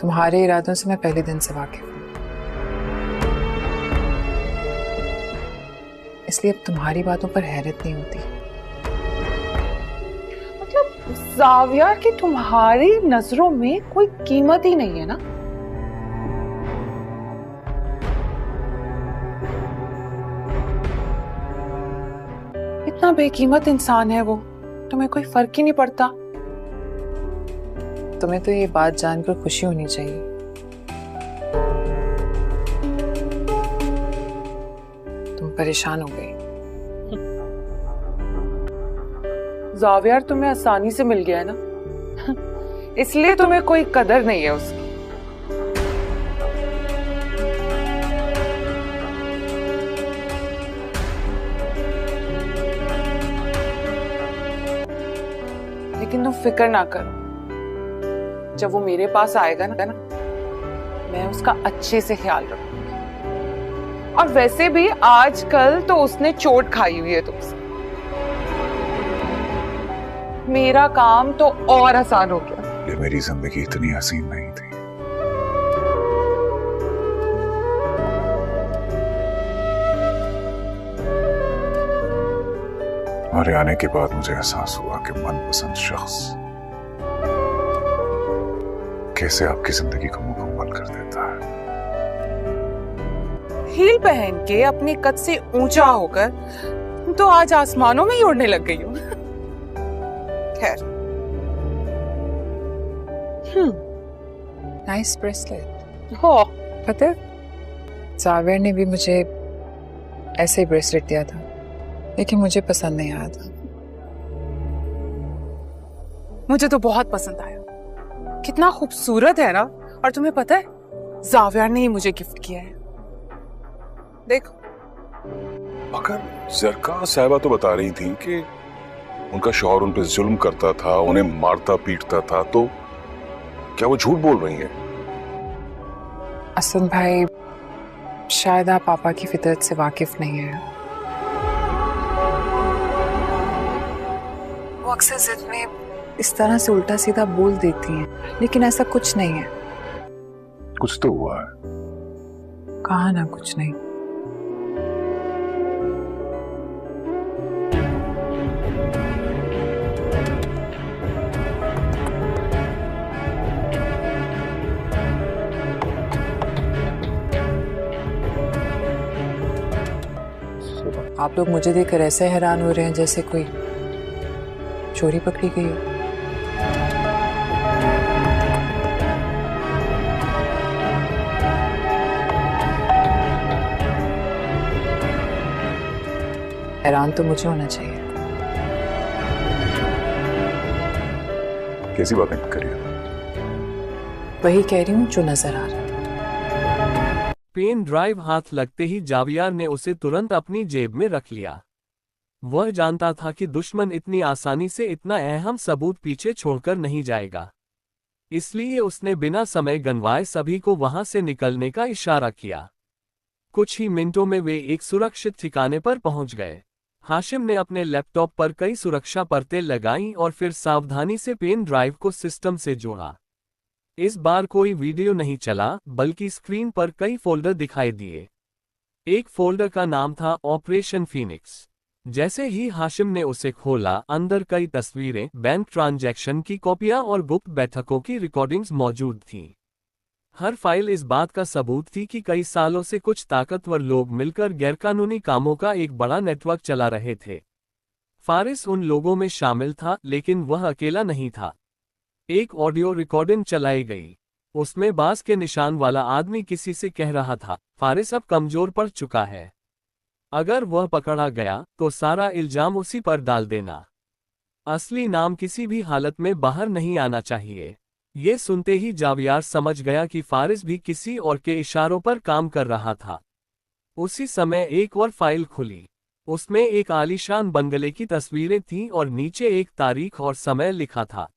तुम्हारे इरादों से मैं पहले दिन से वाकिफ हूँ, इसलिए अब तुम्हारी बातों पर हैरत नहीं होती। मतलब ज़ाविया की तुम्हारी नजरों में कोई कीमत ही नहीं है ना? इतना बेकीमत इंसान है वो, तुम्हें कोई फर्क ही नहीं पड़ता। तुम्हें तो ये बात जानकर खुशी होनी चाहिए। तुम परेशान हो गई। ज़ाविया तुम्हें आसानी से मिल गया है ना, इसलिए तुम्हें कोई कदर नहीं है उसकी। लेकिन तुम फिक्र ना करो, जब वो मेरे पास आएगा ना मैं उसका अच्छे से ख्याल रखूंगी। और वैसे भी आजकल तो उसने चोट खाई हुई है तुमसे, मेरा काम तो और आसान हो गया। ये मेरी जिंदगी इतनी हसीन नहीं थी। तुम्हारे आने के बाद मुझे एहसास हुआ कि मनपसंद शख्स कैसे आपकी जिंदगी को मुकम्मल कर देता है। हील पहन के अपने कद से ऊंचा होकर तो आज आसमानों में ही उड़ने लग गई हूँ। खैर, नाइस ब्रेसलेट। हो पता है, ज़ाविया ने भी मुझे ऐसे ही ब्रेसलेट दिया था, लेकिन मुझे पसंद नहीं आया था। मुझे तो बहुत पसंद आया, कितना खूबसूरत है ना। और तुम्हें पता है, ज़ाविया ने ही मुझे गिफ्ट किया है, देखो। मगर जरका साहिबा तो बता रही थी कि उनका शौहर उन पर जुल्म करता था, उन्हें मारता पीटता था, तो क्या वो झूठ बोल रही हैं? असद भाई, शायद आप पापा की फितरत से वाकिफ नहीं है। वो अक्सर जिद में इस तरह से उल्टा सीधा बोल देती हैं, लेकिन ऐसा कुछ नहीं है। कुछ तो हुआ है। कहा ना कुछ नहीं। आप लोग मुझे देखकर ऐसे हैरान हो रहे हैं जैसे कोई चोरी पकड़ी गई हो। हैरान तो मुझे होना चाहिए। कैसी बातें करिए? वही कह रही हूँ जो नजर आ रहा है। पेन ड्राइव हाथ लगते ही ज़ाविया ने उसे तुरंत अपनी जेब में रख लिया। वह जानता था कि दुश्मन इतनी आसानी से इतना अहम सबूत पीछे छोड़कर नहीं जाएगा, इसलिए उसने बिना समय गंवाए सभी को वहां से निकलने का इशारा किया। कुछ ही मिनटों में वे एक सुरक्षित ठिकाने पर पहुंच गए। हाशिम ने अपने लैपटॉप पर कई सुरक्षा परतें लगाईं और फिर सावधानी से पेन ड्राइव को सिस्टम से जोड़ा। इस बार कोई वीडियो नहीं चला, बल्कि स्क्रीन पर कई फोल्डर दिखाई दिए। एक फोल्डर का नाम था ऑपरेशन फीनिक्स। जैसे ही हाशिम ने उसे खोला, अंदर कई तस्वीरें, बैंक ट्रांजैक्शन की कॉपियां और गुप्त बैठकों की रिकॉर्डिंग्स मौजूद थीं। हर फाइल इस बात का सबूत थी कि कई सालों से कुछ ताकतवर लोग मिलकर गैरकानूनी कामों का एक बड़ा नेटवर्क चला रहे थे। फारिस उन लोगों में शामिल था, लेकिन वह अकेला नहीं था। एक ऑडियो रिकॉर्डिंग चलाई गई। उसमें बांस के निशान वाला आदमी किसी से कह रहा था, फारिस अब कमजोर पड़ चुका है। अगर वह पकड़ा गया तो सारा इल्जाम उसी पर डाल देना। असली नाम किसी भी हालत में बाहर नहीं आना चाहिए। ये सुनते ही ज़ाविया समझ गया कि फारिस भी किसी और के इशारों पर काम कर रहा था। उसी समय एक और फाइल खुली। उसमें एक आलीशान बंगले की तस्वीरें थीं और नीचे एक तारीख और समय लिखा था।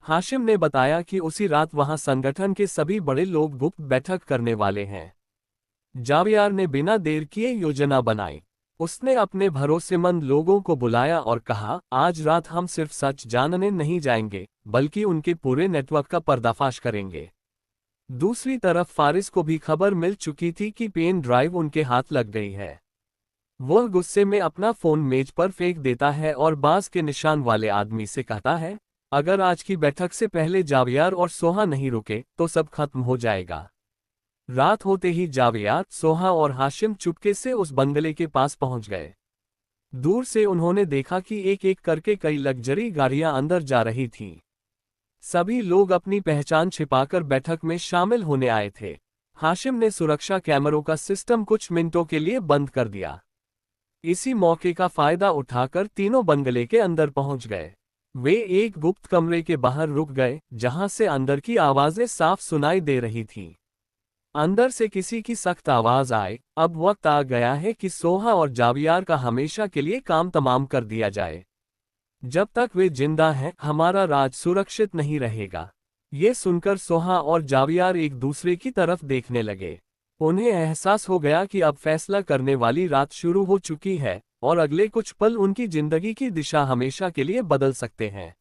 हाशिम ने बताया कि उसी रात वहां संगठन के सभी बड़े लोग गुप्त बैठक करने वाले हैं। जावियार ने बिना देर किए योजना बनाई। उसने अपने भरोसेमंद लोगों को बुलाया और कहा, आज रात हम सिर्फ सच जानने नहीं जाएंगे, बल्कि उनके पूरे नेटवर्क का पर्दाफाश करेंगे। दूसरी तरफ फारिस को भी खबर मिल चुकी थी कि पेन ड्राइव उनके हाथ लग गई है। वह गुस्से में अपना फोन मेज पर फेंक देता है और बांस के निशान वाले आदमी से कहता है, अगर आज की बैठक से पहले जावियार और सोहा नहीं रुके तो सब खत्म हो जाएगा। रात होते ही जावियार, सोहा और हाशिम चुपके से उस बंगले के पास पहुंच गए। दूर से उन्होंने देखा कि एक एक करके कई लग्जरी गाड़ियां अंदर जा रही थीं। सभी लोग अपनी पहचान छिपाकर बैठक में शामिल होने आए थे। हाशिम ने सुरक्षा कैमरों का सिस्टम कुछ मिनटों के लिए बंद कर दिया। इसी मौके का फायदा उठाकर तीनों बंगले के अंदर पहुंच गए। वे एक गुप्त कमरे के बाहर रुक गए, जहां से अंदर की आवाजें साफ सुनाई दे रही थीं। अंदर से किसी की सख्त आवाज आए, अब वक्त आ गया है कि सोहा और जावियार का हमेशा के लिए काम तमाम कर दिया जाए। जब तक वे जिंदा हैं, हमारा राज सुरक्षित नहीं रहेगा। ये सुनकर सोहा और जावियार एक दूसरे की तरफ देखने लगे। उन्हें एहसास हो गया कि अब फैसला करने वाली रात शुरू हो चुकी है और अगले कुछ पल उनकी जिंदगी की दिशा हमेशा के लिए बदल सकते हैं।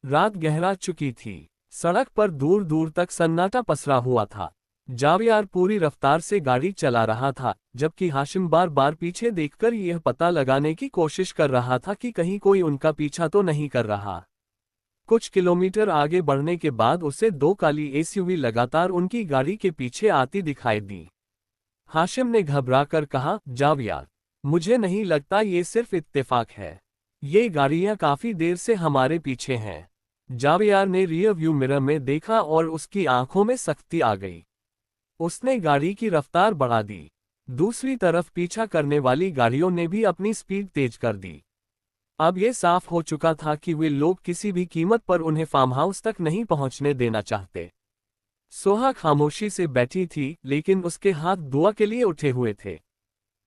रात गहरा चुकी थी। सड़क पर दूर दूर तक सन्नाटा पसरा हुआ था। जावियार पूरी रफ्तार से गाड़ी चला रहा था, जबकि हाशिम बार बार पीछे देखकर यह पता लगाने की कोशिश कर रहा था कि कहीं कोई उनका पीछा तो नहीं कर रहा। कुछ किलोमीटर आगे बढ़ने के बाद उसे दो काली एसयूवी लगातार उनकी गाड़ी के पीछे आती दिखाई दी। हाशिम ने घबराकर कहा, जावियार, मुझे नहीं लगता ये सिर्फ इत्तेफाक है। ये गाड़ियां काफी देर से हमारे पीछे हैं। जावियार ने रियर व्यू मिरर में देखा और उसकी आंखों में सख्ती आ गई। उसने गाड़ी की रफ्तार बढ़ा दी। दूसरी तरफ पीछा करने वाली गाड़ियों ने भी अपनी स्पीड तेज कर दी। अब यह साफ हो चुका था कि वे लोग किसी भी कीमत पर उन्हें फार्म हाउस तक नहीं पहुंचने देना चाहते। सोहा खामोशी से बैठी थी, लेकिन उसके हाथ दुआ के लिए उठे हुए थे।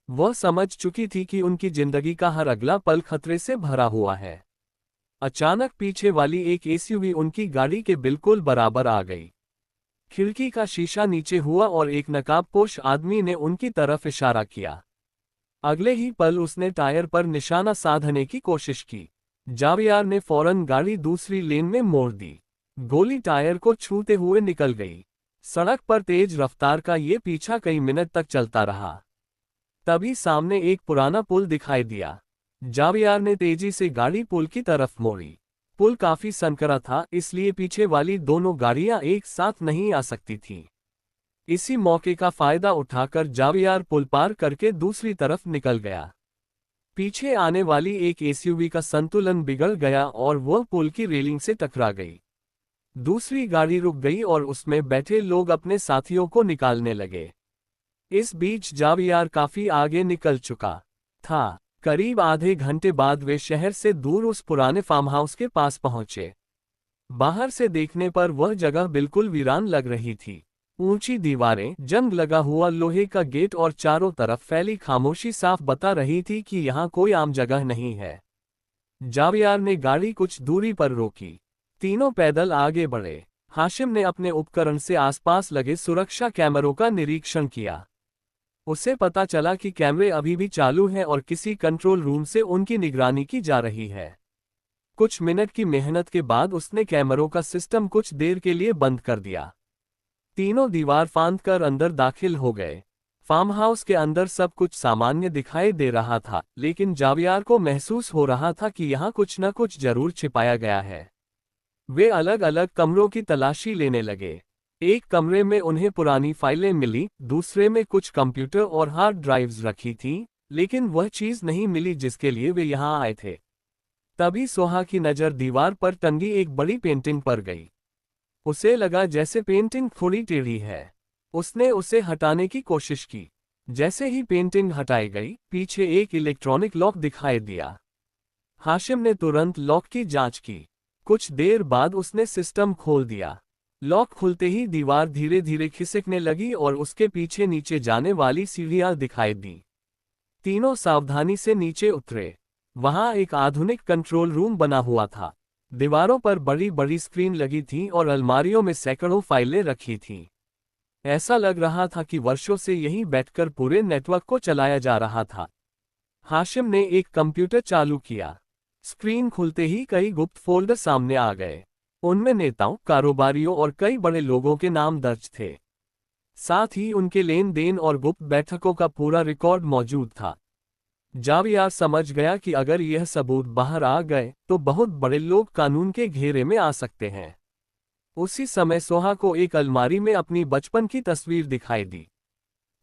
वह समझ चुकी थी कि उनकी जिंदगी का हर अगला पल खतरे से भरा हुआ है। अचानक पीछे वाली एक एसयूवी उनकी गाड़ी के बिल्कुल बराबर आ गई। खिड़की का शीशा नीचे हुआ और एक नकाबपोश आदमी ने उनकी तरफ इशारा किया। अगले ही पल उसने टायर पर निशाना साधने की कोशिश की। जावियार ने फौरन गाड़ी दूसरी लेन में मोड़ दी। गोली टायर को छूते हुए निकल गई। सड़क पर तेज रफ्तार का ये पीछा कई मिनट तक चलता रहा। तभी सामने एक पुराना पुल दिखाई दिया। जावियार ने तेजी से गाड़ी पुल की तरफ मोड़ी। पुल काफी संकरा था, इसलिए पीछे वाली दोनों गाड़ियां एक साथ नहीं आ सकती थीं। इसी मौके का फायदा उठाकर जावियार पुल पार करके दूसरी तरफ निकल गया। पीछे आने वाली एक एसयूवी का संतुलन बिगड़ गया और वह पुल की रेलिंग से टकरा गई। दूसरी गाड़ी रुक गई और उसमें बैठे लोग अपने साथियों को निकालने लगे। इस बीच जावियार काफी आगे निकल चुका था। करीब आधे घंटे बाद वे शहर से दूर उस पुराने फार्म हाउस के पास पहुंचे। बाहर से देखने पर वह जगह बिल्कुल वीरान लग रही थी। ऊंची दीवारें, जंग लगा हुआ लोहे का गेट और चारों तरफ फैली खामोशी साफ बता रही थी कि यहाँ कोई आम जगह नहीं है। जावियार ने गाड़ी कुछ दूरी पर रोकी। तीनों पैदल आगे बढ़े। हाशिम ने अपने उपकरण से आसपास लगे सुरक्षा कैमरों का निरीक्षण किया। उसे पता चला कि कैमरे अभी भी चालू हैं और किसी कंट्रोल रूम से उनकी निगरानी की जा रही है। कुछ मिनट की मेहनत के बाद उसने कैमरों का सिस्टम कुछ देर के लिए बंद कर दिया। तीनों दीवार फांदकर अंदर दाखिल हो गए। फार्म हाउस के अंदर सब कुछ सामान्य दिखाई दे रहा था, लेकिन जावियार को महसूस हो रहा था कि यहाँ कुछ न कुछ जरूर छिपाया गया है। वे अलग अलग कमरों की तलाशी लेने लगे। एक कमरे में उन्हें पुरानी फाइलें मिली, दूसरे में कुछ कंप्यूटर और हार्ड ड्राइव्स रखी थीं, लेकिन वह चीज नहीं मिली जिसके लिए वे यहाँ आए थे। तभी सोहा की नज़र दीवार पर टंगी एक बड़ी पेंटिंग पर गई। उसे लगा जैसे पेंटिंग थोड़ी टेढ़ी है। उसने उसे हटाने की कोशिश की। जैसे ही पेंटिंग हटाई गई, पीछे एक इलेक्ट्रॉनिक लॉक दिखाई दिया। हाशिम ने तुरंत लॉक की जांच की। कुछ देर बाद उसने सिस्टम खोल दिया। लॉक खुलते ही दीवार धीरे धीरे खिसकने लगी और उसके पीछे नीचे जाने वाली सीढ़ियां दिखाई दी। तीनों सावधानी से नीचे उतरे। वहां एक आधुनिक कंट्रोल रूम बना हुआ था। दीवारों पर बड़ी बड़ी स्क्रीन लगी थी और अलमारियों में सैकड़ों फाइलें रखी थीं। ऐसा लग रहा था कि वर्षों से यहीं बैठकर पूरे नेटवर्क को चलाया जा रहा था। हाशिम ने एक कंप्यूटर चालू किया। स्क्रीन खुलते ही कई गुप्त फोल्डर सामने आ गए। उनमें नेताओं, कारोबारियों और कई बड़े लोगों के नाम दर्ज थे। साथ ही उनके लेन देन और गुप्त बैठकों का पूरा रिकॉर्ड मौजूद था। जावियार समझ गया कि अगर यह सबूत बाहर आ गए तो बहुत बड़े लोग कानून के घेरे में आ सकते हैं। उसी समय सोहा को एक अलमारी में अपनी बचपन की तस्वीर दिखाई दी।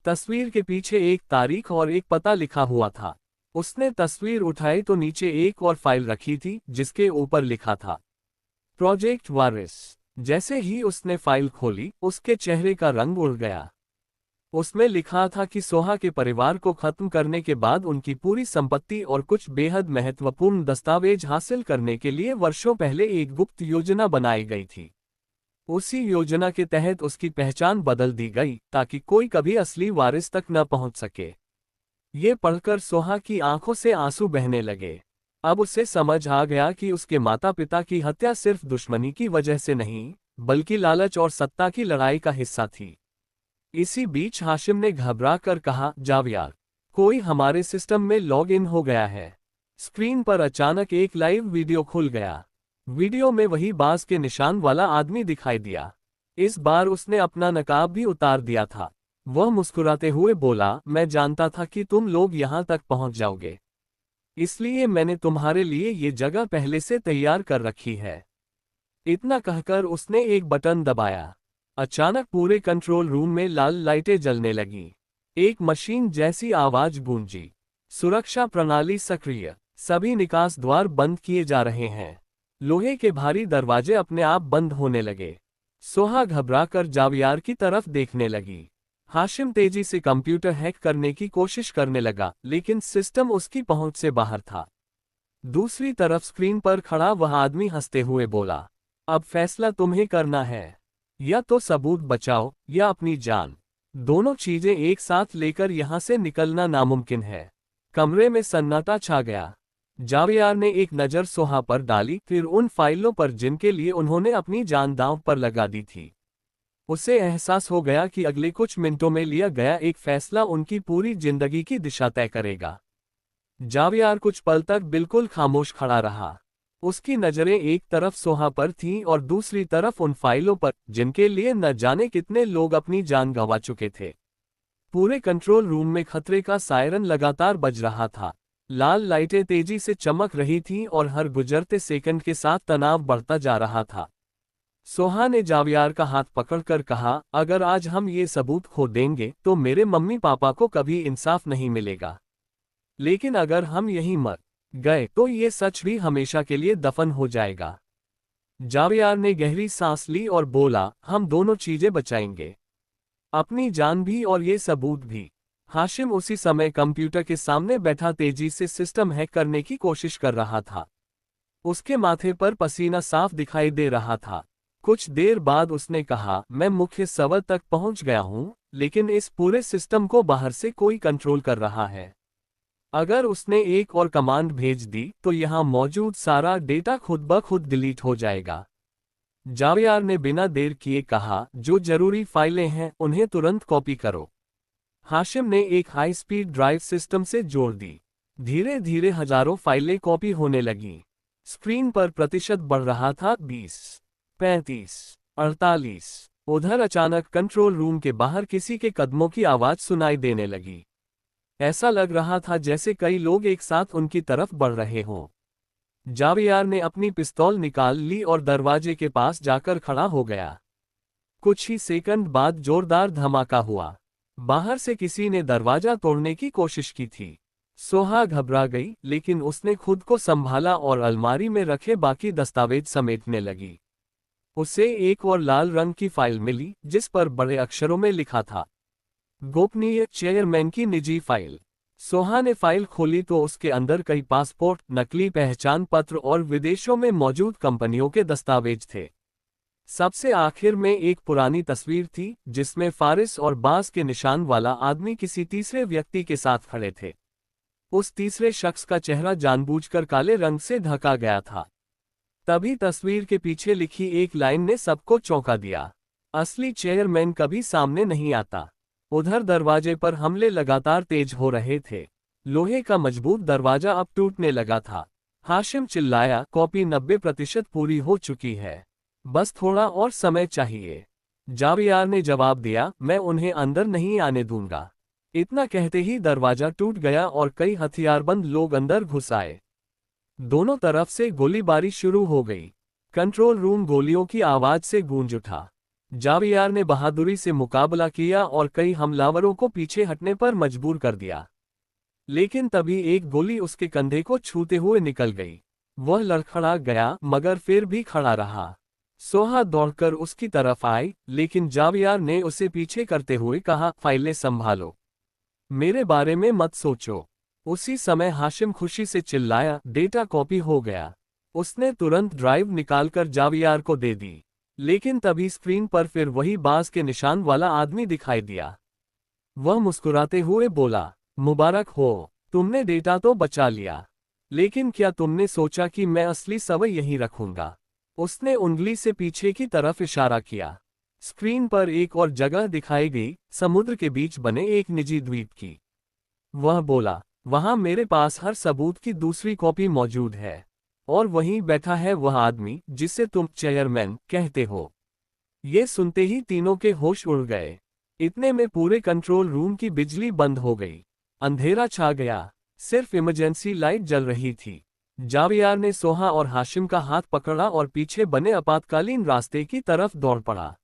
तस्वीर के पीछे एक तारीख और एक पता लिखा हुआ था। उसने तस्वीर उठाई तो नीचे एक और फाइल रखी थी जिसके ऊपर लिखा था प्रोजेक्ट वारिस। जैसे ही उसने फाइल खोली, उसके चेहरे का रंग उड़ गया। उसमें लिखा था कि सोहा के परिवार को खत्म करने के बाद उनकी पूरी संपत्ति और कुछ बेहद महत्वपूर्ण दस्तावेज हासिल करने के लिए वर्षों पहले एक गुप्त योजना बनाई गई थी। उसी योजना के तहत उसकी पहचान बदल दी गई ताकि कोई कभी असली वारिस तक न पहुंच सके। ये पढ़कर सोहा की आंखों से आंसू बहने लगे। अब उसे समझ आ गया कि उसके माता पिता की हत्या सिर्फ दुश्मनी की वजह से नहीं, बल्कि लालच और सत्ता की लड़ाई का हिस्सा थी। इसी बीच हाशिम ने घबरा कर कहा, जावियार, कोई हमारे सिस्टम में लॉग इन हो गया है। स्क्रीन पर अचानक एक लाइव वीडियो खुल गया। वीडियो में वही बांस के निशान वाला आदमी दिखाई दिया। इस बार उसने अपना नकाब भी उतार दिया था। वह मुस्कुराते हुए बोला, मैं जानता था कि तुम लोग यहां तक पहुंच जाओगे, इसलिए मैंने तुम्हारे लिए ये जगह पहले से तैयार कर रखी है। इतना कहकर उसने एक बटन दबाया। अचानक पूरे कंट्रोल रूम में लाल लाइटें जलने लगीं। एक मशीन जैसी आवाज गूंजी, सुरक्षा प्रणाली सक्रिय, सभी निकास द्वार बंद किए जा रहे हैं। लोहे के भारी दरवाजे अपने आप बंद होने लगे। सोहा घबराकर जावियार की तरफ देखने लगी। हाशिम तेजी से कंप्यूटर हैक करने की कोशिश करने लगा, लेकिन सिस्टम उसकी पहुंच से बाहर था। दूसरी तरफ स्क्रीन पर खड़ा वह आदमी हंसते हुए बोला, अब फैसला तुम्हें करना है, या तो सबूत बचाओ या अपनी जान। दोनों चीजें एक साथ लेकर यहां से निकलना नामुमकिन है। कमरे में सन्नाटा छा गया। जावियार ने एक नज़र सोहा पर डाली, फिर उन फाइलों पर जिनके लिए उन्होंने अपनी जान दांव पर लगा दी थी। उसे एहसास हो गया कि अगले कुछ मिनटों में लिया गया एक फैसला उनकी पूरी जिंदगी की दिशा तय करेगा। जावियार कुछ पल तक बिल्कुल खामोश खड़ा रहा। उसकी नजरें एक तरफ सोहा पर थीं और दूसरी तरफ उन फाइलों पर जिनके लिए न जाने कितने लोग अपनी जान गंवा चुके थे। पूरे कंट्रोल रूम में खतरे का सायरन लगातार बज रहा था। लाल लाइटें तेजी से चमक रही थीं और हर गुजरते सेकंड के साथ तनाव बढ़ता जा रहा था। सोहा ने जावियार का हाथ पकड़कर कहा, अगर आज हम ये सबूत खो देंगे तो मेरे मम्मी पापा को कभी इंसाफ नहीं मिलेगा, लेकिन अगर हम यहीं मर गए तो ये सच भी हमेशा के लिए दफन हो जाएगा। जावियार ने गहरी सांस ली और बोला, हम दोनों चीजें बचाएंगे, अपनी जान भी और ये सबूत भी। हाशिम उसी समय कंप्यूटर के सामने बैठा तेजी से सिस्टम हैक करने की कोशिश कर रहा था। उसके माथे पर पसीना साफ दिखाई दे रहा था। कुछ देर बाद उसने कहा, मैं मुख्य सर्वर तक पहुंच गया हूं, लेकिन इस पूरे सिस्टम को बाहर से कोई कंट्रोल कर रहा है। अगर उसने एक और कमांड भेज दी तो यहां मौजूद सारा डेटा खुद ब खुद डिलीट हो जाएगा। जावियार ने बिना देर किए कहा, जो जरूरी फाइलें हैं उन्हें तुरंत कॉपी करो। हाशिम ने एक हाई स्पीड ड्राइव सिस्टम से जोड़ दी। धीरे धीरे हजारों फाइलें कॉपी होने लगीं। स्क्रीन पर प्रतिशत बढ़ रहा था, 20, 35, 48। उधर अचानक कंट्रोल रूम के बाहर किसी के कदमों की आवाज सुनाई देने लगी। ऐसा लग रहा था जैसे कई लोग एक साथ उनकी तरफ बढ़ रहे हों। जावियार ने अपनी पिस्तौल निकाल ली और दरवाजे के पास जाकर खड़ा हो गया। कुछ ही सेकंड बाद जोरदार धमाका हुआ। बाहर से किसी ने दरवाजा तोड़ने की कोशिश की थी। सोहा घबरा गई, लेकिन उसने खुद को संभाला और अलमारी में रखे बाकी दस्तावेज समेटने लगी। उसे एक और लाल रंग की फाइल मिली जिस पर बड़े अक्षरों में लिखा था, गोपनीय चेयरमैन की निजी फाइल। सोहा ने फाइल खोली तो उसके अंदर कई पासपोर्ट, नकली पहचान पत्र और विदेशों में मौजूद कंपनियों के दस्तावेज थे। सबसे आखिर में एक पुरानी तस्वीर थी जिसमें फारिस और बास के निशान वाला आदमी किसी तीसरे व्यक्ति के साथ खड़े थे। उस तीसरे शख्स का चेहरा जानबूझकर काले रंग से ढका गया था। तभी तस्वीर के पीछे लिखी एक लाइन ने सबको चौंका दिया, असली चेयरमैन कभी सामने नहीं आता। उधर दरवाजे पर हमले लगातार तेज हो रहे थे। लोहे का मजबूत दरवाजा अब टूटने लगा था। हाशिम चिल्लाया, कॉपी 90% पूरी हो चुकी है, बस थोड़ा और समय चाहिए। जावियार ने जवाब दिया, मैं उन्हें अंदर नहीं आने दूंगा। इतना कहते ही दरवाजा टूट गया और कई हथियारबंद लोग अंदर घुस आए। दोनों तरफ से गोलीबारी शुरू हो गई। कंट्रोल रूम गोलियों की आवाज से गूंज उठा। जावियार ने बहादुरी से मुकाबला किया और कई हमलावरों को पीछे हटने पर मजबूर कर दिया। लेकिन तभी एक गोली उसके कंधे को छूते हुए निकल गई। वह लड़खड़ा गया मगर फिर भी खड़ा रहा। सोहा दौड़कर उसकी तरफ आई, लेकिन जावियार ने उसे पीछे करते हुए कहा, फाइलें संभालो, मेरे बारे में मत सोचो। उसी समय हाशिम खुशी से चिल्लाया, डेटा कॉपी हो गया। उसने तुरंत ड्राइव निकालकर जावियार को दे दी, लेकिन तभी स्क्रीन पर फिर वही बास के निशान वाला आदमी दिखाई दिया। वह मुस्कुराते हुए बोला, मुबारक हो, तुमने डेटा तो बचा लिया, लेकिन क्या तुमने सोचा कि मैं असली सवै यहीं रखूंगा? उसने उंगली से पीछे की तरफ इशारा किया। स्क्रीन पर एक और जगह दिखाई गई, समुद्र के बीच बने एक निजी द्वीप की। वह बोला, वहां मेरे पास हर सबूत की दूसरी कॉपी मौजूद है, और वहीं बैठा है वह आदमी जिसे तुम चेयरमैन कहते हो। ये सुनते ही तीनों के होश उड़ गए। इतने में पूरे कंट्रोल रूम की बिजली बंद हो गई। अंधेरा छा गया, सिर्फ इमरजेंसी लाइट जल रही थी। जावियार ने सोहा और हाशिम का हाथ पकड़ा और पीछे बने आपातकालीन रास्ते की तरफ दौड़ पड़ा।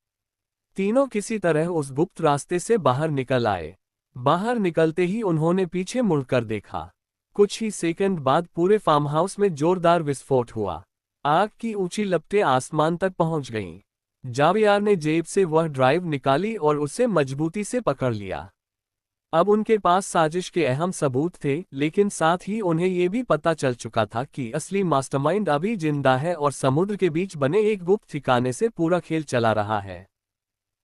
तीनों किसी तरह उस गुप्त रास्ते से बाहर निकल आए। बाहर निकलते ही उन्होंने पीछे मुड़कर देखा। कुछ ही सेकंड बाद पूरे फार्म हाउस में जोरदार विस्फोट हुआ। आग की ऊंची लपटें आसमान तक पहुंच गईं। जावियार ने जेब से वह ड्राइव निकाली और उसे मजबूती से पकड़ लिया। अब उनके पास साजिश के अहम सबूत थे, लेकिन साथ ही उन्हें यह भी पता चल चुका था कि असली मास्टरमाइंड अभी जिंदा है और समुद्र के बीच बने एक गुप्त ठिकाने से पूरा खेल चला रहा है।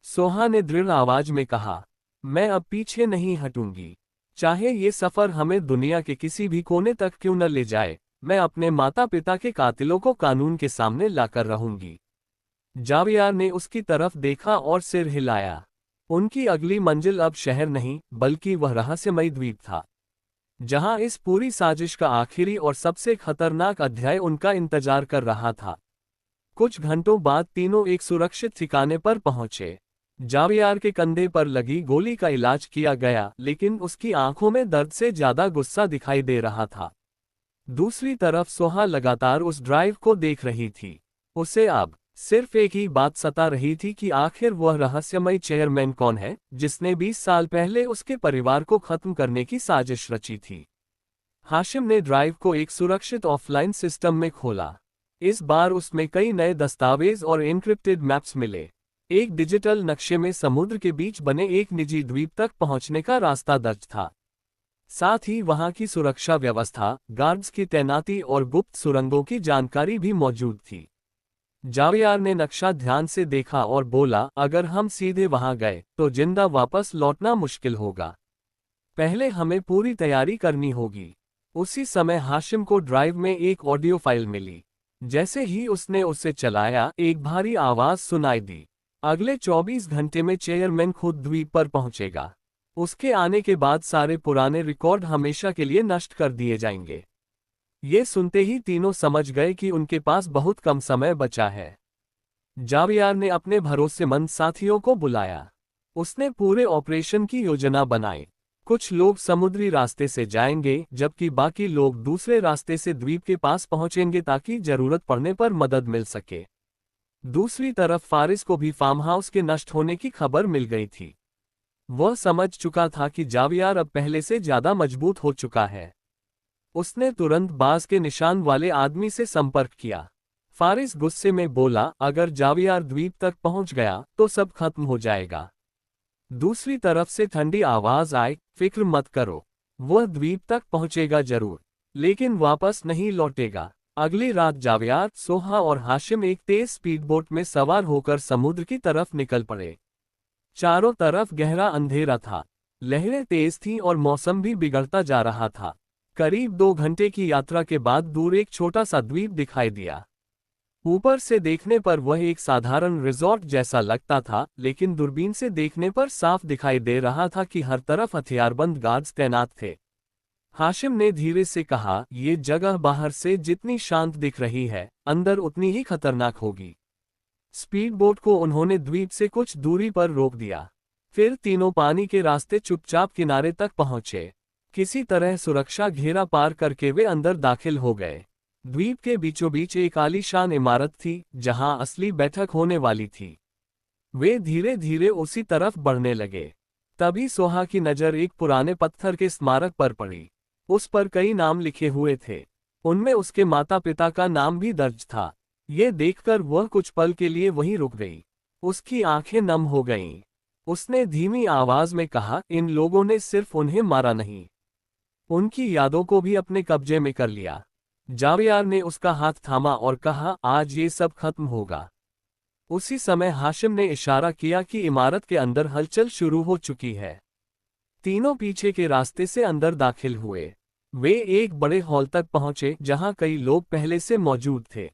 सोहा ने दृढ़ आवाज में कहा, मैं अब पीछे नहीं हटूंगी, चाहे ये सफर हमें दुनिया के किसी भी कोने तक क्यों न ले जाए। मैं अपने माता पिता के कातिलों को कानून के सामने लाकर रहूंगी। जावियार ने उसकी तरफ देखा और सिर हिलाया। उनकी अगली मंजिल अब शहर नहीं, बल्कि वह रहस्यमयी द्वीप था, जहां इस पूरी साजिश का आखिरी और सबसे खतरनाक अध्याय उनका इंतजार कर रहा था। कुछ घंटों बाद तीनों एक सुरक्षित ठिकाने पर पहुंचे। जावियार के कंधे पर लगी गोली का इलाज किया गया, लेकिन उसकी आंखों में दर्द से ज्यादा गुस्सा दिखाई दे रहा था। दूसरी तरफ सोहा लगातार उस ड्राइव को देख रही थी। उसे अब सिर्फ एक ही बात सता रही थी कि आखिर वह रहस्यमयी चेयरमैन कौन है, जिसने 20 साल पहले उसके परिवार को खत्म करने की साजिश रची थी। हाशिम ने ड्राइव को एक सुरक्षित ऑफलाइन सिस्टम में खोला। इस बार उसमें कई नए दस्तावेज और एन्क्रिप्टेड मैप्स मिले। एक डिजिटल नक्शे में समुद्र के बीच बने एक निजी द्वीप तक पहुंचने का रास्ता दर्ज था। साथ ही वहां की सुरक्षा व्यवस्था, गार्ड्स की तैनाती और गुप्त सुरंगों की जानकारी भी मौजूद थी। जावियार ने नक्शा ध्यान से देखा और बोला, अगर हम सीधे वहां गए तो जिंदा वापस लौटना मुश्किल होगा। पहले हमें पूरी तैयारी करनी होगी। उसी समय हाशिम को ड्राइव में एक ऑडियो फाइल मिली। जैसे ही उसने उसे चलाया, एक भारी आवाज सुनाई दी, अगले 24 घंटे में चेयरमैन खुद द्वीप पर पहुंचेगा। उसके आने के बाद सारे पुराने रिकॉर्ड हमेशा के लिए नष्ट कर दिए जाएंगे। ये सुनते ही तीनों समझ गए कि उनके पास बहुत कम समय बचा है। जावियार ने अपने भरोसेमंद साथियों को बुलाया। उसने पूरे ऑपरेशन की योजना बनाई। कुछ लोग समुद्री रास्ते से जाएंगे, जबकि बाकी लोग दूसरे रास्ते से द्वीप के पास पहुंचेंगे ताकि जरूरत पड़ने पर मदद मिल सके। दूसरी तरफ फारिस को भी फार्म हाउस के नष्ट होने की खबर मिल गई थी। वह समझ चुका था कि जावियार अब पहले से ज्यादा मजबूत हो चुका है। उसने तुरंत बाज के निशान वाले आदमी से संपर्क किया। फारिस गुस्से में बोला, अगर जावियार द्वीप तक पहुंच गया तो सब खत्म हो जाएगा। दूसरी तरफ से ठंडी आवाज आई, फिक्र मत करो, वह द्वीप तक पहुंचेगा जरूर, लेकिन वापस नहीं लौटेगा। अगली रात जावियार, सोहा और हाशिम एक तेज स्पीडबोट में सवार होकर समुद्र की तरफ निकल पड़े। चारों तरफ गहरा अंधेरा था, लहरें तेज थीं और मौसम भी बिगड़ता जा रहा था। करीब 2 घंटे की यात्रा के बाद दूर एक छोटा सा द्वीप दिखाई दिया। ऊपर से देखने पर वह एक साधारण रिजॉर्ट जैसा लगता था, लेकिन दूरबीन से देखने पर साफ दिखाई दे रहा था कि हर तरफ हथियारबंद गार्ड्स तैनात थे। हाशिम ने धीरे से कहा, "ये जगह बाहर से जितनी शांत दिख रही है, अंदर उतनी ही खतरनाक होगी।" स्पीडबोट को उन्होंने द्वीप से कुछ दूरी पर रोक दिया। फिर तीनों पानी के रास्ते चुपचाप किनारे तक पहुंचे। किसी तरह सुरक्षा घेरा पार करके वे अंदर दाखिल हो गए। द्वीप के बीचों बीच एक आलीशान इमारत थी, जहां असली बैठक होने वाली थी। वे धीरे धीरे उसी तरफ बढ़ने लगे। तभी सोहा की नज़र एक पुराने पत्थर के स्मारक पर पड़ी। उस पर कई नाम लिखे हुए थे, उनमें उसके माता पिता का नाम भी दर्ज था। ये देखकर वह कुछ पल के लिए वहीं रुक गई। उसकी आंखें नम हो गईं। उसने धीमी आवाज में कहा, "इन लोगों ने सिर्फ उन्हें मारा नहीं, उनकी यादों को भी अपने कब्जे में कर लिया।" जावियार ने उसका हाथ थामा और कहा, "आज ये सब खत्म होगा।" उसी समय हाशिम ने इशारा किया कि इमारत के अंदर हलचल शुरू हो चुकी है। तीनों पीछे के रास्ते से अंदर दाखिल हुए। वे एक बड़े हॉल तक पहुंचे जहां कई लोग पहले से मौजूद थे।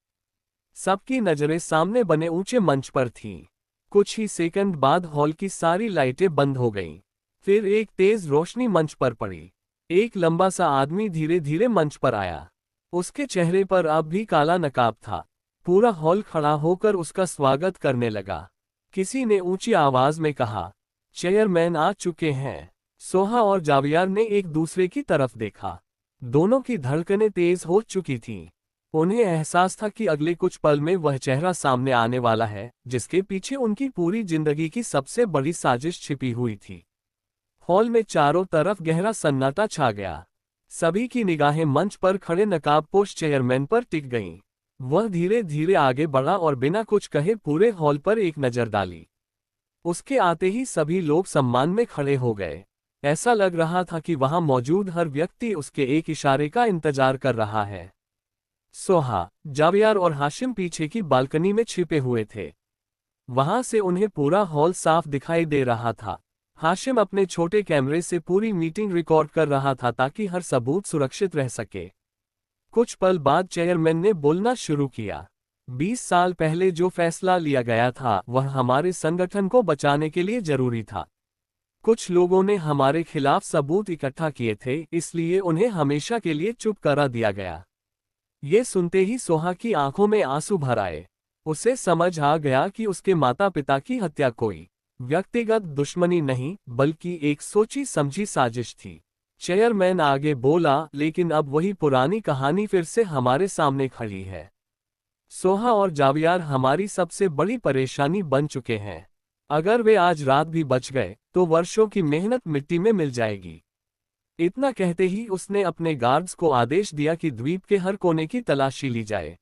सबकी नजरें सामने बने ऊंचे मंच पर थीं। कुछ ही सेकंड बाद हॉल की सारी लाइटें बंद हो गईं। फिर एक तेज रोशनी मंच पर पड़ी। एक लंबा सा आदमी धीरे धीरे मंच पर आया। उसके चेहरे पर अब भी काला नकाब था। पूरा हॉल खड़ा होकर उसका स्वागत करने लगा। किसी ने ऊंची आवाज में कहा, "चेयरमैन आ चुके हैं।" सोहा और जावियार ने एक दूसरे की तरफ देखा। दोनों की धड़कनें तेज हो चुकी थीं। उन्हें एहसास था कि अगले कुछ पल में वह चेहरा सामने आने वाला है, जिसके पीछे उनकी पूरी जिंदगी की सबसे बड़ी साजिश छिपी हुई थी। हॉल में चारों तरफ गहरा सन्नाटा छा गया। सभी की निगाहें मंच पर खड़े नकाबपोश चेयरमैन पर टिक गईं। वह धीरे धीरे आगे बढ़ा और बिना कुछ कहे पूरे हॉल पर एक नजर डाली। उसके आते ही सभी लोग सम्मान में खड़े हो गए। ऐसा लग रहा था कि वहां मौजूद हर व्यक्ति उसके एक इशारे का इंतजार कर रहा है। सोहा, जावियार और हाशिम पीछे की बालकनी में छिपे हुए थे। वहां से उन्हें पूरा हॉल साफ दिखाई दे रहा था। हाशिम अपने छोटे कैमरे से पूरी मीटिंग रिकॉर्ड कर रहा था ताकि हर सबूत सुरक्षित रह सके। कुछ पल बाद चेयरमैन ने बोलना शुरू किया। 20 साल पहले जो फैसला लिया गया था वह हमारे संगठन को बचाने के लिए जरूरी था। कुछ लोगों ने हमारे खिलाफ सबूत इकट्ठा किए थे, इसलिए उन्हें हमेशा के लिए चुप करा दिया गया। ये सुनते ही सोहा की आंखों में आंसू भर आए। उसे समझ आ गया कि उसके माता पिता की हत्या कोई व्यक्तिगत दुश्मनी नहीं, बल्कि एक सोची समझी साजिश थी। चेयरमैन आगे बोला, "लेकिन अब वही पुरानी कहानी फिर से हमारे सामने खड़ी है। सोहा और जावियार हमारी सबसे बड़ी परेशानी बन चुके हैं। अगर वे आज रात भी बच गए तो वर्षों की मेहनत मिट्टी में मिल जाएगी।" इतना कहते ही उसने अपने गार्ड्स को आदेश दिया कि द्वीप के हर कोने की तलाशी ली जाए।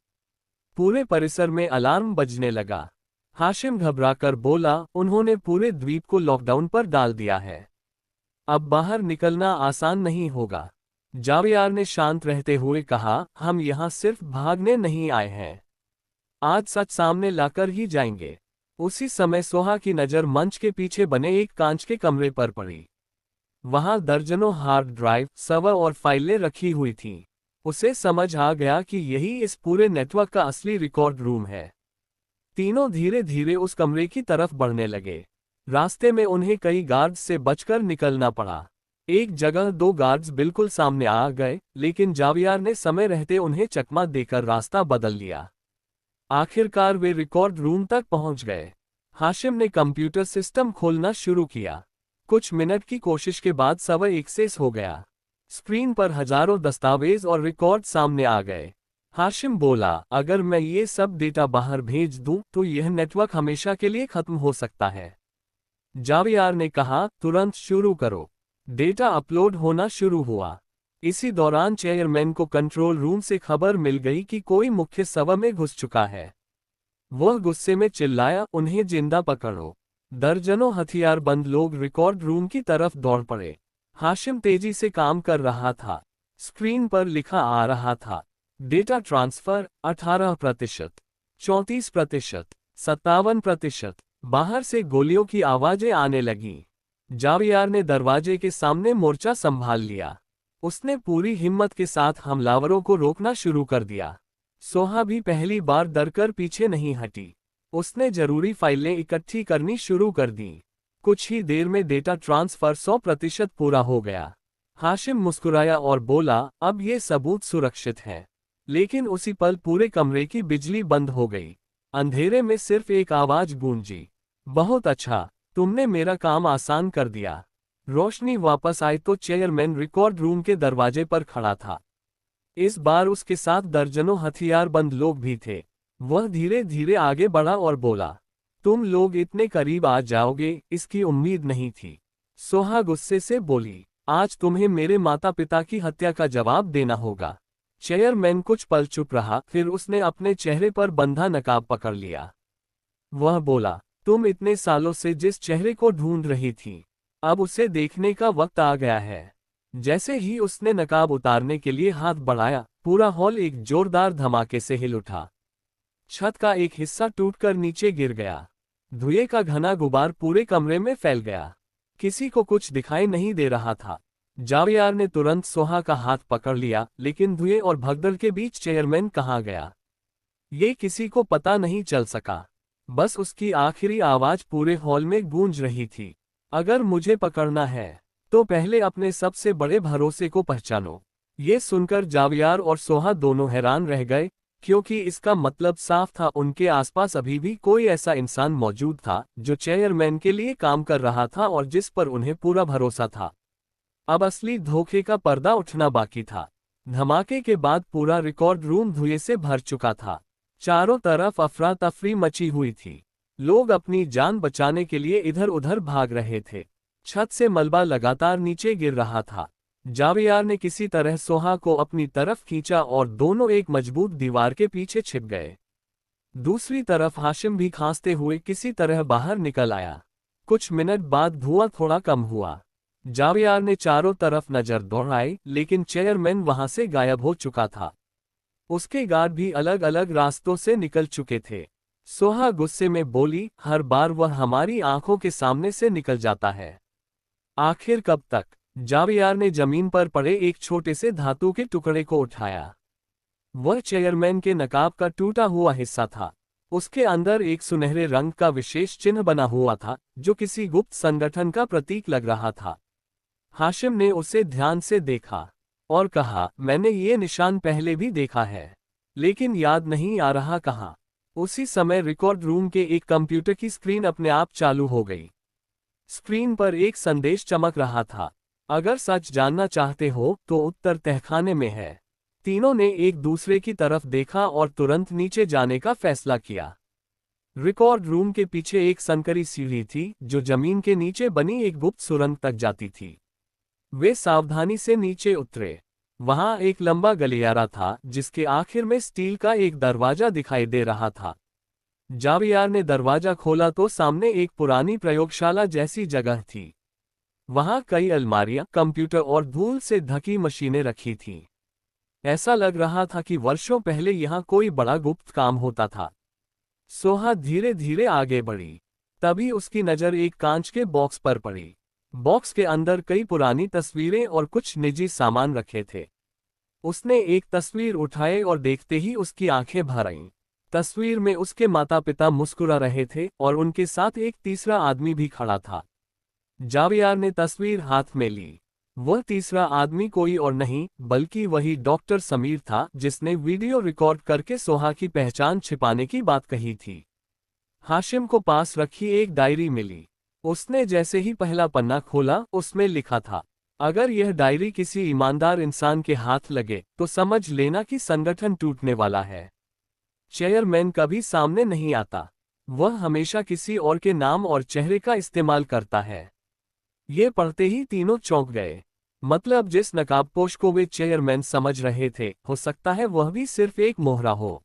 पूरे परिसर में अलार्म बजने लगा। हाशिम घबराकर बोला, "उन्होंने पूरे द्वीप को लॉकडाउन पर डाल दिया है। अब बाहर निकलना आसान नहीं होगा।" जावियार ने शांत रहते हुए कहा, "हम यहाँ सिर्फ भागने नहीं आए हैं। आज सच सामने लाकर ही जाएंगे।" उसी समय सोहा की नज़र मंच के पीछे बने एक कांच के कमरे पर पड़ी। वहां दर्जनों हार्ड ड्राइव, सर्वर और फाइलें रखी हुई थीं। उसे समझ आ गया कि यही इस पूरे नेटवर्क का असली रिकॉर्ड रूम है। तीनों धीरे धीरे उस कमरे की तरफ बढ़ने लगे। रास्ते में उन्हें कई गार्ड्स से बचकर निकलना पड़ा। एक जगह 2 गार्ड्स बिल्कुल सामने आ गए, लेकिन जावियार ने समय रहते उन्हें चकमा देकर रास्ता बदल लिया। आखिरकार वे रिकॉर्ड रूम तक पहुंच गए। हाशिम ने कंप्यूटर सिस्टम खोलना शुरू किया। कुछ मिनट की कोशिश के बाद सर्वर एक्सेस हो गया। स्क्रीन पर हजारों दस्तावेज और रिकॉर्ड सामने आ गए। हाशिम बोला, "अगर मैं ये सब डेटा बाहर भेज दूं तो यह नेटवर्क हमेशा के लिए खत्म हो सकता है।" जावियार ने कहा, "तुरंत शुरू करो।" डेटा अपलोड होना शुरू हुआ। इसी दौरान चेयरमैन को कंट्रोल रूम से खबर मिल गई कि कोई मुख्य सर्वर में घुस चुका है। वह गुस्से में चिल्लाया, "उन्हें जिंदा पकड़ो।" दर्जनों हथियारबंद लोग रिकॉर्ड रूम की तरफ दौड़ पड़े। हाशिम तेजी से काम कर रहा था। स्क्रीन पर लिखा आ रहा था, डेटा ट्रांसफर 18%, 34%, 57%। बाहर से गोलियों की आवाजें आने लगीं। जावियार ने दरवाजे के सामने मोर्चा संभाल लिया। उसने पूरी हिम्मत के साथ हमलावरों को रोकना शुरू कर दिया। सोहा भी पहली बार डरकर पीछे नहीं हटी। उसने जरूरी फाइलें इकट्ठी करनी शुरू कर दी। कुछ ही देर में डेटा ट्रांसफर 100% पूरा हो गया। हाशिम मुस्कुराया और बोला, अब ये सबूत सुरक्षित है। लेकिन उसी पल पूरे कमरे की बिजली बंद हो गई। अंधेरे में सिर्फ एक आवाज गूंजी, बहुत अच्छा, तुमने मेरा काम आसान कर दिया। रोशनी वापस आई तो चेयरमैन रिकॉर्ड रूम के दरवाजे पर खड़ा था। इस बार उसके साथ दर्जनों हथियारबंद लोग भी थे। वह धीरे धीरे आगे बढ़ा और बोला, तुम लोग इतने करीब आ जाओगे, इसकी उम्मीद नहीं थी। सोहा गुस्से से बोली, आज तुम्हें मेरे माता पिता की हत्या का जवाब देना होगा। चेयरमैन कुछ पल चुप रहा, फिर उसने अपने चेहरे पर बंधा नकाब पकड़ लिया। वह बोला, तुम इतने सालों से जिस चेहरे को ढूंढ रही थी, अब उसे देखने का वक्त आ गया है। जैसे ही उसने नकाब उतारने के लिए हाथ बढ़ाया, पूरा हॉल एक जोरदार धमाके से हिल उठा। छत का एक हिस्सा टूटकर नीचे गिर गया। धुएं का घना गुबार पूरे कमरे में फैल गया। किसी को कुछ दिखाई नहीं दे रहा था। जावियार ने तुरंत सोहा का हाथ पकड़ लिया, लेकिन धुएं और भगदड़ के बीच चेयरमैन कहाँ गया, ये किसी को पता नहीं चल सका। बस उसकी आखिरी आवाज पूरे हॉल में गूंज रही थी, अगर मुझे पकड़ना है तो पहले अपने सबसे बड़े भरोसे को पहचानो। ये सुनकर जावियार और सोहा दोनों हैरान रह गए, क्योंकि इसका मतलब साफ था, उनके आसपास अभी भी कोई ऐसा इंसान मौजूद था जो चेयरमैन के लिए काम कर रहा था और जिस पर उन्हें पूरा भरोसा था। अब असली धोखे का पर्दा उठना बाकी था। धमाके के बाद पूरा रिकॉर्ड रूम धुएं से भर चुका था। चारों तरफ अफरा तफरी मची हुई थी। लोग अपनी जान बचाने के लिए इधर उधर भाग रहे थे। छत से मलबा लगातार नीचे गिर रहा था। जावियार ने किसी तरह सोहा को अपनी तरफ खींचा और दोनों एक मजबूत दीवार के पीछे छिप गए। दूसरी तरफ हाशिम भी खांसते हुए किसी तरह बाहर निकल आया। कुछ मिनट बाद धुआं थोड़ा कम हुआ। जावियार ने चारों तरफ नजर दौड़ाई, लेकिन चेयरमैन वहां से गायब हो चुका था। उसके गार्ड भी अलग अलग रास्तों से निकल चुके थे। सोहा गुस्से में बोली, हर बार वह हमारी आंखों के सामने से निकल जाता है। आखिर कब तक? जावियार ने जमीन पर पड़े एक छोटे से धातु के टुकड़े को उठाया। वह चेयरमैन के नकाब का टूटा हुआ हिस्सा था। उसके अंदर एक सुनहरे रंग का विशेष चिन्ह बना हुआ था, जो किसी गुप्त संगठन का प्रतीक लग रहा था। हाशिम ने उसे ध्यान से देखा और कहा, मैंने ये निशान पहले भी देखा है, लेकिन याद नहीं आ रहा कहाँ। उसी समय रिकॉर्ड रूम के एक कंप्यूटर की स्क्रीन अपने आप चालू हो गई। स्क्रीन पर एक संदेश चमक रहा था, अगर सच जानना चाहते हो तो उत्तर तहखाने में है। तीनों ने एक दूसरे की तरफ देखा और तुरंत नीचे जाने का फैसला किया। रिकॉर्ड रूम के पीछे एक संकरी सीढ़ी थी, जो जमीन के नीचे बनी एक गुप्त सुरंग तक जाती थी। वे सावधानी से नीचे उतरे। वहां एक लंबा गलियारा था, जिसके आखिर में स्टील का एक दरवाजा दिखाई दे रहा था। जावियार ने दरवाजा खोला तो सामने एक पुरानी प्रयोगशाला जैसी जगह थी। वहां कई अलमारियां, कंप्यूटर और धूल से ढकी मशीनें रखी थीं। ऐसा लग रहा था कि वर्षों पहले यहां कोई बड़ा गुप्त काम होता था। सोहा धीरे धीरे आगे बढ़ी। तभी उसकी नजर एक कांच के बॉक्स पर पड़ी। बॉक्स के अंदर कई पुरानी तस्वीरें और कुछ निजी सामान रखे थे। उसने एक तस्वीर उठाई और देखते ही उसकी आंखें भर आईं। तस्वीर में उसके माता पिता मुस्कुरा रहे थे और उनके साथ एक तीसरा आदमी भी खड़ा था। जावियार ने तस्वीर हाथ में ली। वह तीसरा आदमी कोई और नहीं बल्कि वही डॉक्टर समीर था, जिसने वीडियो रिकॉर्ड करके सोहा की पहचान छिपाने की बात कही थी। हाशिम को पास रखी एक डायरी मिली। उसने जैसे ही पहला पन्ना खोला, उसमें लिखा था, अगर यह डायरी किसी ईमानदार इंसान के हाथ लगे तो समझ लेना कि संगठन टूटने वाला है। चेयरमैन कभी सामने नहीं आता। वह हमेशा किसी और के नाम और चेहरे का इस्तेमाल करता है। ये पढ़ते ही तीनों चौंक गए। मतलब जिस नकाबपोश को वे चेयरमैन समझ रहे थे, हो सकता है वह भी सिर्फ एक मोहरा हो।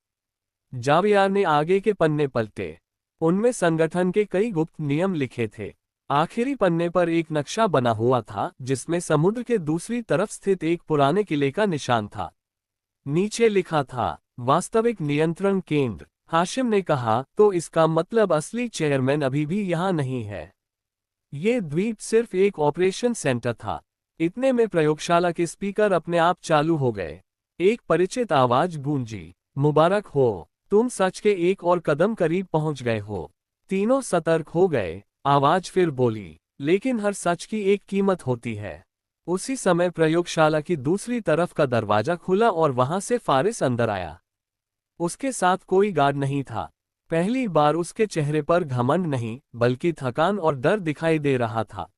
जावियार ने आगे के पन्ने पलटे। उनमें संगठन के कई गुप्त नियम लिखे थे। आखिरी पन्ने पर एक नक्शा बना हुआ था, जिसमें समुद्र के दूसरी तरफ स्थित एक पुराने किले का निशान था। नीचे लिखा था, वास्तविक नियंत्रण केंद्र। हाशिम ने कहा, तो इसका मतलब असली चेयरमैन अभी भी यहाँ नहीं है। ये द्वीप सिर्फ एक ऑपरेशन सेंटर था। इतने में प्रयोगशाला के स्पीकर अपने आप चालू हो गए। एक परिचित आवाज गूंजी, मुबारक हो, तुम सच के एक और कदम करीब पहुंच गए हो। तीनों सतर्क हो गए। आवाज फिर बोली, लेकिन हर सच की एक कीमत होती है। उसी समय प्रयोगशाला की दूसरी तरफ का दरवाजा खुला और वहां से फारिस अंदर आया। उसके साथ कोई गार्ड नहीं था। पहली बार उसके चेहरे पर घमंड नहीं, बल्कि थकान और डर दिखाई दे रहा था।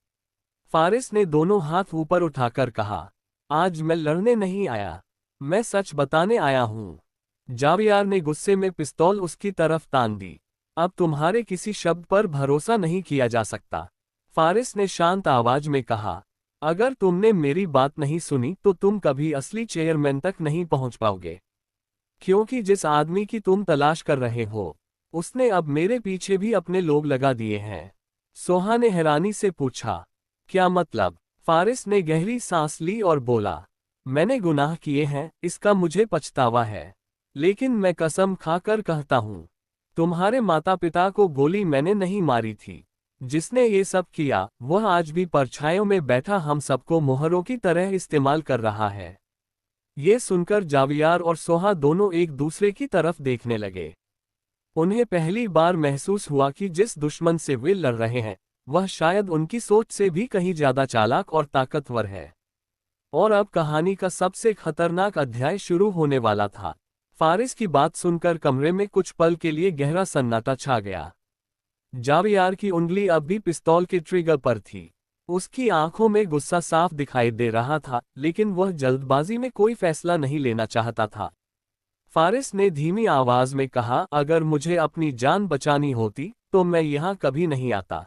फारिस ने दोनों हाथ ऊपर उठाकर कहा, आज मैं लड़ने नहीं आया, मैं सच बताने आया हूं। जावियार ने गुस्से में पिस्तौल उसकी तरफ तान दी। अब तुम्हारे किसी शब्द पर भरोसा नहीं किया जा सकता। फारिस ने शांत आवाज में कहा, अगर तुमने मेरी बात नहीं सुनी तो तुम कभी असली चेयरमैन तक नहीं पहुंच पाओगे। क्योंकि जिस आदमी की तुम तलाश कर रहे हो, उसने अब मेरे पीछे भी अपने लोग लगा दिए हैं। सोहा ने हैरानी से पूछा, क्या मतलब? फारिस ने गहरी सांस ली और बोला, मैंने गुनाह किए हैं, इसका मुझे पछतावा है। लेकिन मैं कसम खाकर कहता हूं, तुम्हारे माता पिता को गोली मैंने नहीं मारी थी। जिसने ये सब किया, वह आज भी परछाइयों में बैठा हम सबको मोहरों की तरह इस्तेमाल कर रहा है। ये सुनकर जावियार और सोहा दोनों एक दूसरे की तरफ देखने लगे। उन्हें पहली बार महसूस हुआ कि जिस दुश्मन से वे लड़ रहे हैं, वह शायद उनकी सोच से भी कहीं ज्यादा चालाक और ताकतवर है। और अब कहानी का सबसे खतरनाक अध्याय शुरू होने वाला था। फारिस की बात सुनकर कमरे में कुछ पल के लिए गहरा सन्नाटा छा गया। जावियार की उंगली अब भी पिस्तौल के ट्रिगर पर थी। उसकी आंखों में गुस्सा साफ दिखाई दे रहा था, लेकिन वह जल्दबाजी में कोई फैसला नहीं लेना चाहता था। फारिस ने धीमी आवाज में कहा, अगर मुझे अपनी जान बचानी होती तो मैं यहाँ कभी नहीं आता।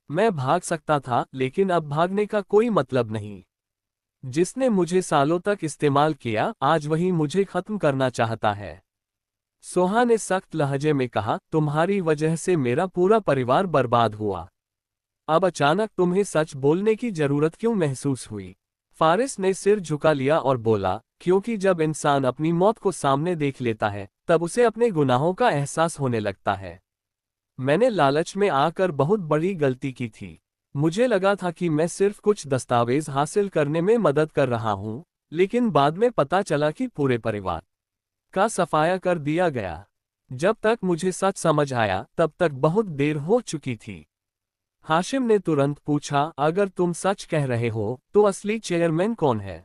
मैं भाग सकता था, लेकिन अब भागने का कोई मतलब नहीं। जिसने मुझे सालों तक इस्तेमाल किया, आज वही मुझे खत्म करना चाहता है। सोहा ने सख्त लहजे में कहा, तुम्हारी वजह से मेरा पूरा परिवार बर्बाद हुआ। अब अचानक तुम्हें सच बोलने की जरूरत क्यों महसूस हुई? फारिस ने सिर झुका लिया और बोला, क्योंकि जब इंसान अपनी मौत को सामने देख लेता है, तब उसे अपने गुनाहों का एहसास होने लगता है। मैंने लालच में आकर बहुत बड़ी गलती की थी। मुझे लगा था कि मैं सिर्फ कुछ दस्तावेज हासिल करने में मदद कर रहा हूं, लेकिन बाद में पता चला कि पूरे परिवार का सफाया कर दिया गया। जब तक मुझे सच समझ आया, तब तक बहुत देर हो चुकी थी। हाशिम ने तुरंत पूछा, अगर तुम सच कह रहे हो, तो असली चेयरमैन कौन है?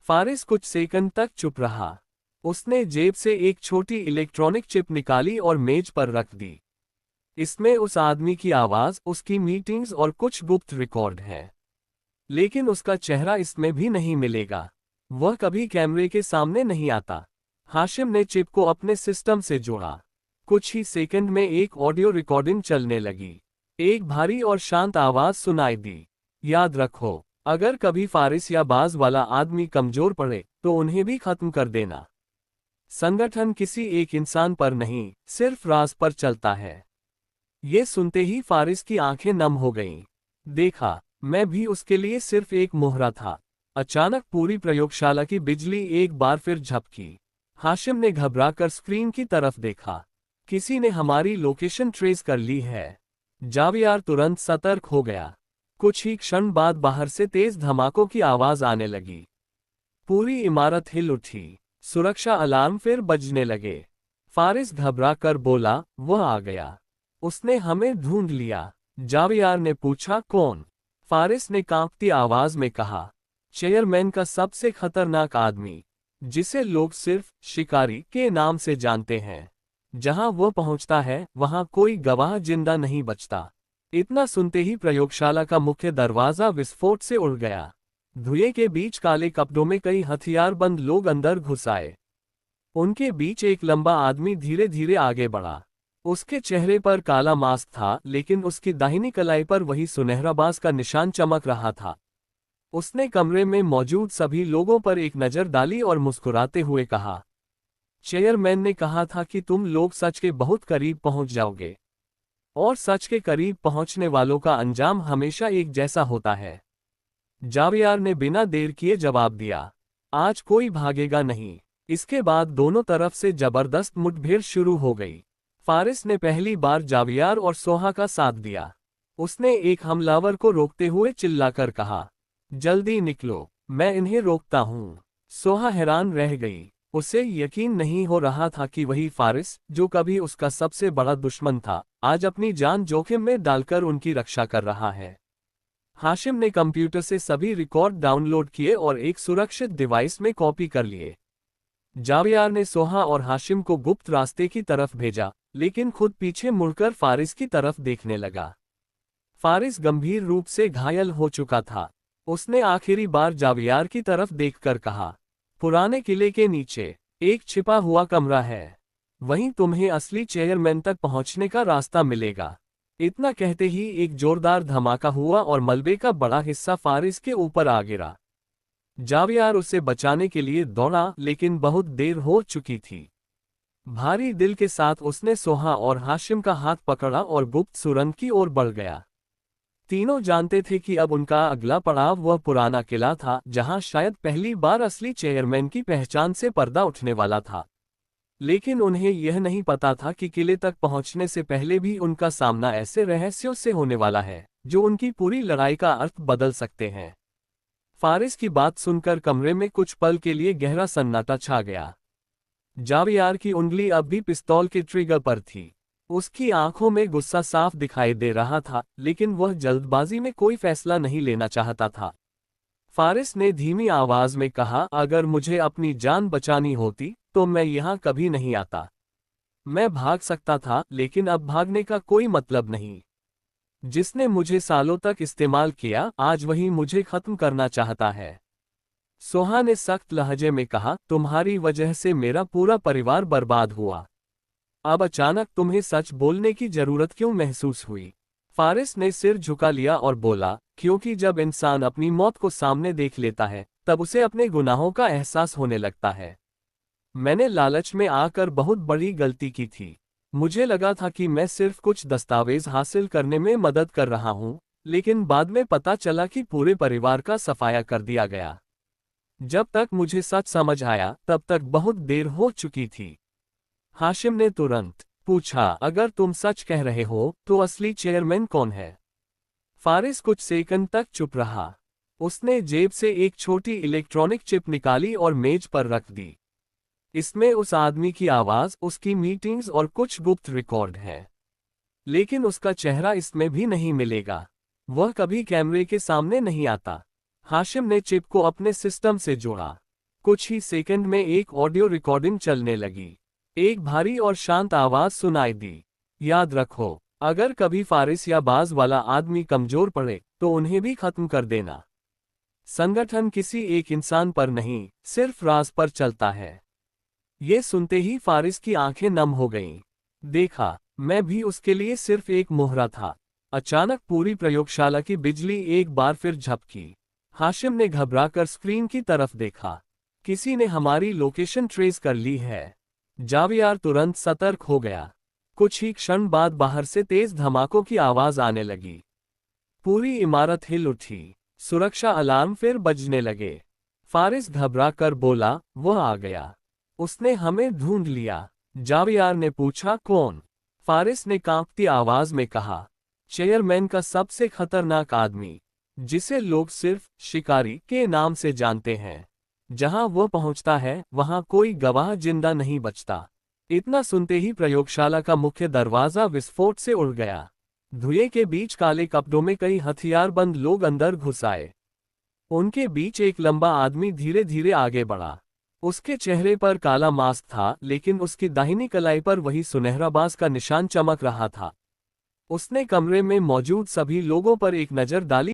फारिस कुछ सेकंड तक चुप रहा। उसने जेब से एक छोटी इलेक्ट्रॉनिक चिप निकाली और मेज पर रख दी। इसमें उस आदमी की आवाज, उसकी मीटिंग्स और कुछ गुप्त रिकॉर्ड है। लेकिन उसका चेहरा इसमें भी नहीं मिलेगा। वह कभी कैमरे के सामने नहीं आता। हाशिम ने चिप को अपने सिस्टम से जोड़ा। कुछ ही सेकंड में एक ऑडियो रिकॉर्डिंग चलने लगी। एक भारी और शांत आवाज सुनाई दी, याद रखो, अगर कभी फारिस या बाज वाला आदमी कमजोर पड़े, तो उन्हें भी खत्म कर देना। संगठन किसी एक इंसान पर नहीं, सिर्फ राज पर चलता है। ये सुनते ही फारिस की आंखें नम हो गईं। देखा, मैं भी उसके लिए सिर्फ एक मोहरा था। अचानक पूरी प्रयोगशाला की बिजली एक बार फिर झपकी। हाशिम ने घबराकर स्क्रीन की तरफ देखा। किसी ने हमारी लोकेशन ट्रेस कर ली है। जावियार तुरंत सतर्क हो गया। कुछ ही क्षण बाद बाहर से तेज धमाकों की आवाज आने लगी। पूरी इमारत हिल उठी। सुरक्षा अलार्म फिर बजने लगे। फारिस घबरा कर बोला, वह आ गया। उसने हमें ढूंढ लिया। जावियार ने पूछा, कौन? फारिस ने कांपती आवाज में कहा, चेयरमैन का सबसे खतरनाक आदमी, जिसे लोग सिर्फ शिकारी के नाम से जानते हैं। जहां वो पहुंचता है, वहां कोई गवाह जिंदा नहीं बचता। इतना सुनते ही प्रयोगशाला का मुख्य दरवाजा विस्फोट से उड़ गया। धुएं के बीच काले कपड़ों में कई हथियारबंद लोग अंदर घुस आए। उनके बीच एक लंबा आदमी धीरे धीरे आगे बढ़ा। उसके चेहरे पर काला मास्क था, लेकिन उसकी दाहिनी कलाई पर वही सुनहरा बांस का निशान चमक रहा था। उसने कमरे में मौजूद सभी लोगों पर एक नजर डाली और मुस्कुराते हुए कहा, चेयरमैन ने कहा था कि तुम लोग सच के बहुत करीब पहुंच जाओगे, और सच के करीब पहुंचने वालों का अंजाम हमेशा एक जैसा होता है। जावियार ने बिना देर किए जवाब दिया, आज कोई भागेगा नहीं। इसके बाद दोनों तरफ से जबरदस्त मुठभेड़ शुरू हो गई। फारिस ने पहली बार जावियार और सोहा का साथ दिया। उसने एक हमलावर को रोकते हुए चिल्लाकर कहा, जल्दी निकलो, मैं इन्हें रोकता हूँ। सोहा हैरान रह गई। उसे यकीन नहीं हो रहा था कि वही फारिस, जो कभी उसका सबसे बड़ा दुश्मन था, आज अपनी जान जोखिम में डालकर उनकी रक्षा कर रहा है। हाशिम ने कंप्यूटर से सभी रिकॉर्ड डाउनलोड किए और एक सुरक्षित डिवाइस में कॉपी कर लिए। जावियार ने सोहा और हाशिम को गुप्त रास्ते की तरफ भेजा, लेकिन खुद पीछे मुड़कर फारिस की तरफ देखने लगा। फारिस गंभीर रूप से घायल हो चुका था। उसने आखिरी बार जावियार की तरफ देखकर कहा, पुराने किले के नीचे एक छिपा हुआ कमरा है, वहीं तुम्हें असली चेयरमैन तक पहुंचने का रास्ता मिलेगा। इतना कहते ही एक जोरदार धमाका हुआ और मलबे का बड़ा हिस्सा फारिस के ऊपर आ गिरा। जावियार उसे बचाने के लिए दौड़ा, लेकिन बहुत देर हो चुकी थी। भारी दिल के साथ उसने सोहा और हाशिम का हाथ पकड़ा और गुप्त सुरंग की ओर बढ़ गया। तीनों जानते थे कि अब उनका अगला पड़ाव वह पुराना किला था, जहां शायद पहली बार असली चेयरमैन की पहचान से पर्दा उठने वाला था। लेकिन उन्हें यह नहीं पता था कि किले तक पहुंचने से पहले भी उनका सामना ऐसे रहस्यों से होने वाला है, जो उनकी पूरी लड़ाई का अर्थ बदल सकते हैं। फारिस की बात सुनकर कमरे में कुछ पल के लिए गहरा सन्नाटा छा गया। जावियार की उंगली अब भी पिस्तौल के ट्रिगर पर थी। उसकी आंखों में गुस्सा साफ दिखाई दे रहा था, लेकिन वह जल्दबाजी में कोई फैसला नहीं लेना चाहता था। फारिस ने धीमी आवाज में कहा, अगर मुझे अपनी जान बचानी होती तो मैं यहाँ कभी नहीं आता। मैं भाग सकता था, लेकिन अब भागने का कोई मतलब नहीं। जिसने मुझे सालों तक इस्तेमाल किया, आज वही मुझे खत्म करना चाहता है। सोहा ने सख्त लहजे में कहा, तुम्हारी वजह से मेरा पूरा परिवार बर्बाद हुआ। अब अचानक तुम्हें सच बोलने की जरूरत क्यों महसूस हुई? फारिस ने सिर झुका लिया और बोला, क्योंकि जब इंसान अपनी मौत को सामने देख लेता है, तब उसे अपने गुनाहों का एहसास होने लगता है। मैंने लालच में आकर बहुत बड़ी गलती की थी। मुझे लगा था कि मैं सिर्फ कुछ दस्तावेज हासिल करने में मदद कर रहा हूं, लेकिन बाद में पता चला कि पूरे परिवार का सफाया कर दिया गया। जब तक मुझे सच समझ आया, तब तक बहुत देर हो चुकी थी। हाशिम ने तुरंत पूछा, अगर तुम सच कह रहे हो तो असली चेयरमैन कौन है? फारिस कुछ सेकंड तक चुप रहा। उसने जेब से एक छोटी इलेक्ट्रॉनिक चिप निकाली और मेज पर रख दी। इसमें उस आदमी की आवाज, उसकी मीटिंग्स और कुछ गुप्त रिकॉर्ड है, लेकिन उसका चेहरा इसमें भी नहीं मिलेगा। वह कभी कैमरे के सामने नहीं आता। हाशिम ने चिप को अपने सिस्टम से जोड़ा। कुछ ही सेकंड में एक ऑडियो रिकॉर्डिंग चलने लगी। एक भारी और शांत आवाज सुनाई दी, याद रखो, अगर कभी फारिस या बाज वाला आदमी कमजोर पड़े तो उन्हें भी खत्म कर देना। संगठन किसी एक इंसान पर नहीं, सिर्फ राज पर चलता है। ये सुनते ही फारिस की आंखें नम हो गईं। देखा, मैं भी उसके लिए सिर्फ एक मोहरा था। अचानक पूरी प्रयोगशाला की बिजली एक बार फिर झपकी। हाशिम ने घबराकर स्क्रीन की तरफ देखा। किसी ने हमारी लोकेशन ट्रेस कर ली है। जावियार तुरंत सतर्क हो गया। कुछ ही क्षण बाद बाहर से तेज धमाकों की आवाज आने लगी। पूरी इमारत हिल उठी। सुरक्षा अलार्म फिर बजने लगे। फारिस घबरा कर बोला, वह आ गया। उसने हमें ढूंढ लिया। जावियार ने पूछा, कौन? फारिस ने कांपती आवाज में कहा, चेयरमैन का सबसे खतरनाक आदमी, जिसे लोग सिर्फ शिकारी के नाम से जानते हैं। जहां वह पहुंचता है, वहां कोई गवाह जिंदा नहीं बचता। इतना सुनते ही प्रयोगशाला का मुख्य दरवाजा विस्फोट से उड़ गया। धुएं के बीच काले कपड़ों में कई हथियारबंद लोग अंदर घुस आए। उनके बीच एक लंबा आदमी धीरे धीरे आगे बढ़ा। उसके चेहरे पर काला मास्क था, लेकिन उसकी दाहिनी कलाई पर वही सुनहरा बांस का निशान चमक रहा था। उसने कमरे में मौजूद सभी लोगों पर एक नजर डाली